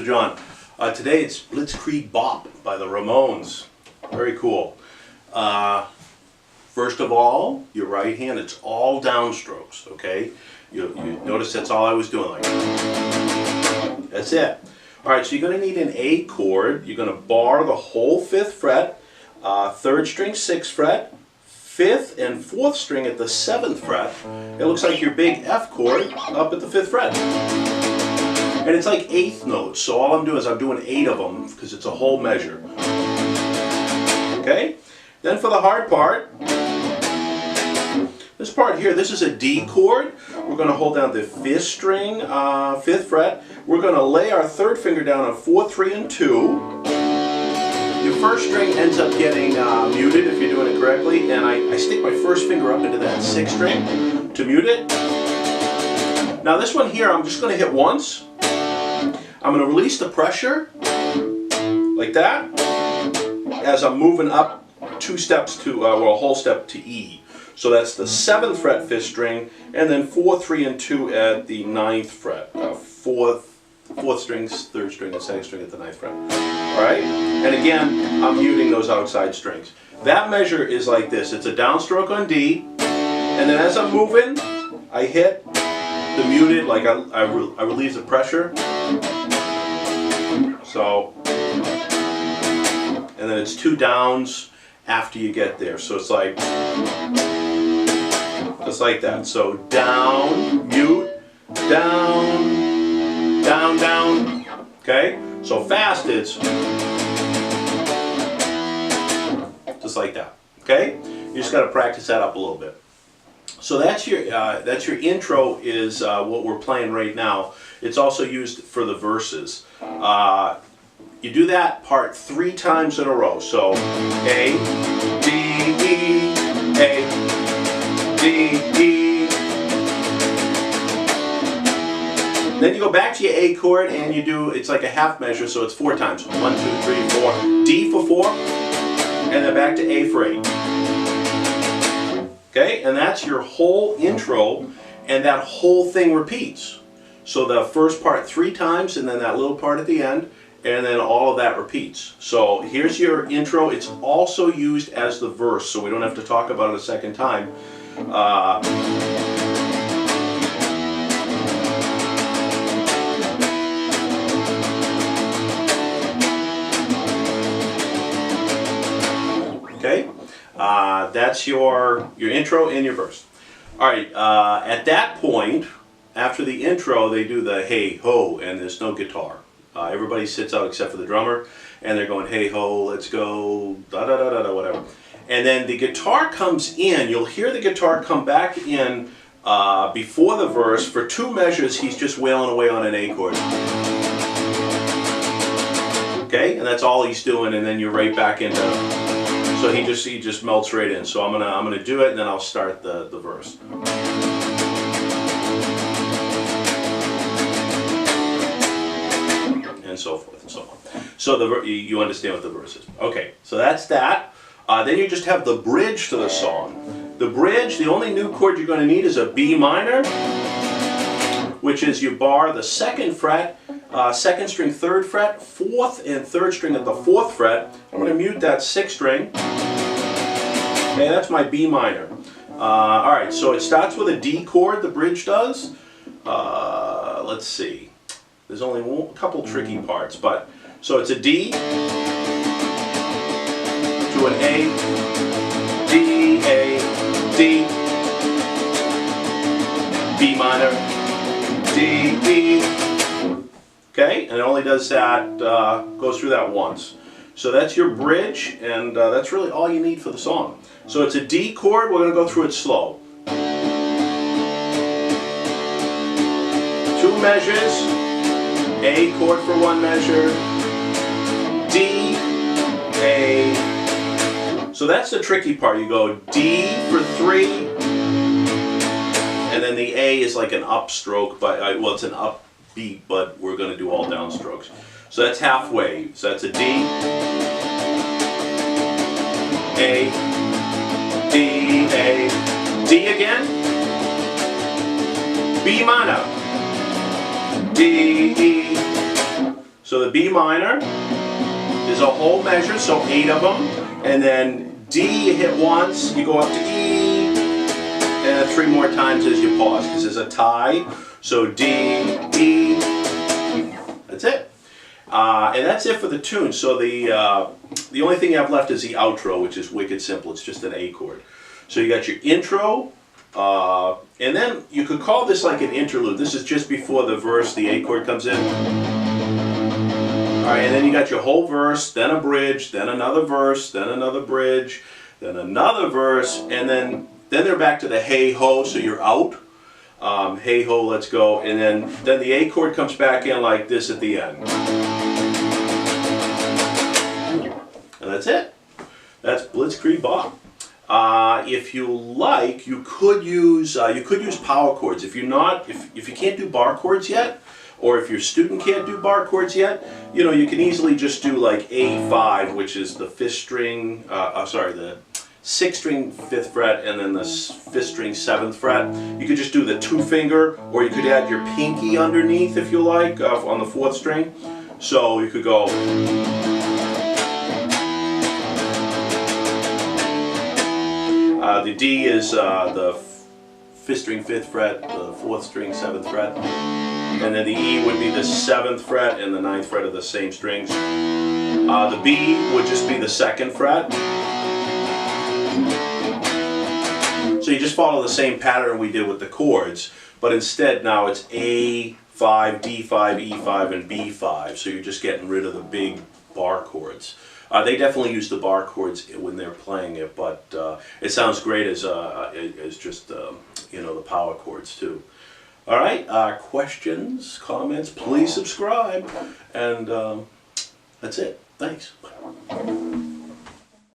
John. Today it's Blitzkrieg Bop by the Ramones. Very cool. First of all, your right hand, it's all downstrokes, okay? You notice that's all I was doing, like, that's it. Alright, so you're going to need an A chord. You're going to bar the whole 5th fret, 3rd string 6th fret, 5th and 4th string at the 7th fret. It looks like your big F chord up at the 5th fret. And it's like 8th notes, so all I'm doing is I'm doing 8 of them because it's a whole measure. Okay? Then for the hard part, this part here, this is a D chord. We're going to hold down the 5th string, 5th fret. We're going to lay our 3rd finger down on 4, 3, and 2. Your 1st string ends up getting muted if you're doing it correctly, and I stick my 1st finger up into that 6th string to mute it. Now this one here, I'm just going to hit once. I'm going to release the pressure, like that, as I'm moving up 2 steps to, well, a whole step to E. So that's the 7th fret 5th string, and then 4, 3, and 2 at the 9th fret. 4th strings, 3rd string, and 2nd string at the 9th fret. Alright? And again, I'm muting those outside strings. That measure is like this. It's a downstroke on D, and then as I'm moving, I hit the muted, like I relieve the pressure. So, and then it's 2 downs after you get there. So it's like, just like that. So down, mute, down, down, down. Okay? So fast it's just like that. Okay? You just got to practice that up a little bit. So that's your intro is what we're playing right now. It's also used for the verses. You do that part 3 times in a row. So A, D, E, A, D, E. Then you go back to your A chord and you do, it's like a half measure, so it's 4 times. 1, 2, 3, 4. D for 4, and then back to A for 8. Okay, and that's your whole intro, and that whole thing repeats. So the first part 3 times, and then that little part at the end, and then all of that repeats. So here's your intro. It's also used as the verse, so we don't have to talk about it a second time. Okay, that's your intro and your verse. All right, at that point, after the intro, they do the hey ho, and there's no guitar. Everybody sits out except for the drummer, and they're going hey ho, let's go, da da da da da, whatever. And then the guitar comes in. You'll hear the guitar come back in before the verse. For 2 measures, he's just wailing away on an A chord. Okay, and that's all he's doing, and then you're right back into. So he just melts right in. So I'm gonna do it, and then I'll start the verse. And so forth and so on. So you understand what the verse is. Okay, so that's that. Then you just have the bridge to the song. The bridge, the only new chord you're going to need is a B minor, which is you bar the 2nd fret, 2nd string 3rd fret, 4th and 3rd string at the 4th fret. I'm going to mute that 6th string. Okay, that's my B minor. Alright, so it starts with a D chord, the bridge does. Let's see. There's only a couple tricky parts, but so it's a D to an A, D, A, D, B minor, D, E. Okay, and it only does that, goes through that once. So that's your bridge, and that's really all you need for the song. So it's a D chord. We're going to go through it slow. 2 measures. A chord for 1 measure, D, A. So that's the tricky part. You go D for 3, and then the A is like an upstroke, but well, it's an upbeat, but we're going to do all downstrokes. So that's halfway. So that's a D, A, D, A, D again, B minor, D, E. So the B minor is a whole measure, so 8 of them, and then D you hit once, you go up to E, and 3 more times as you pause, because there's a tie. So D, E, that's it. And that's it for the tune. So the only thing you have left is the outro, which is wicked simple. It's just an A chord. So you got your intro, and then you could call this like an interlude. This is just before the verse, the A chord comes in. All right, and then you got your whole verse, then a bridge, then another verse, then another bridge, then another verse, and then they're back to the hey ho, so you're out. Hey ho, let's go, and then the A chord comes back in like this at the end. And that's it. That's Blitzkrieg Bop. If you like, you could use power chords. If you can't do bar chords yet, or if your student can't do bar chords yet, you can easily just do like A5, which is the 5th string, the 6th string 5th fret, and then the 5th string 7th fret. You could just do the 2-finger, or you could add your pinky underneath if you like, on the 4th string. So you could go. The D is the 5th string 5th fret, the 4th string 7th fret, and then the E would be the 7th fret and the 9th fret of the same strings. The B would just be the 2nd fret. So you just follow the same pattern we did with the chords, but instead now it's A5, D5, E5, and B5. So you're just getting rid of the big bar chords. They definitely use the bar chords when they're playing it, but it sounds great as just the power chords too. All right, questions, comments, please subscribe, and that's it. Thanks. Bye.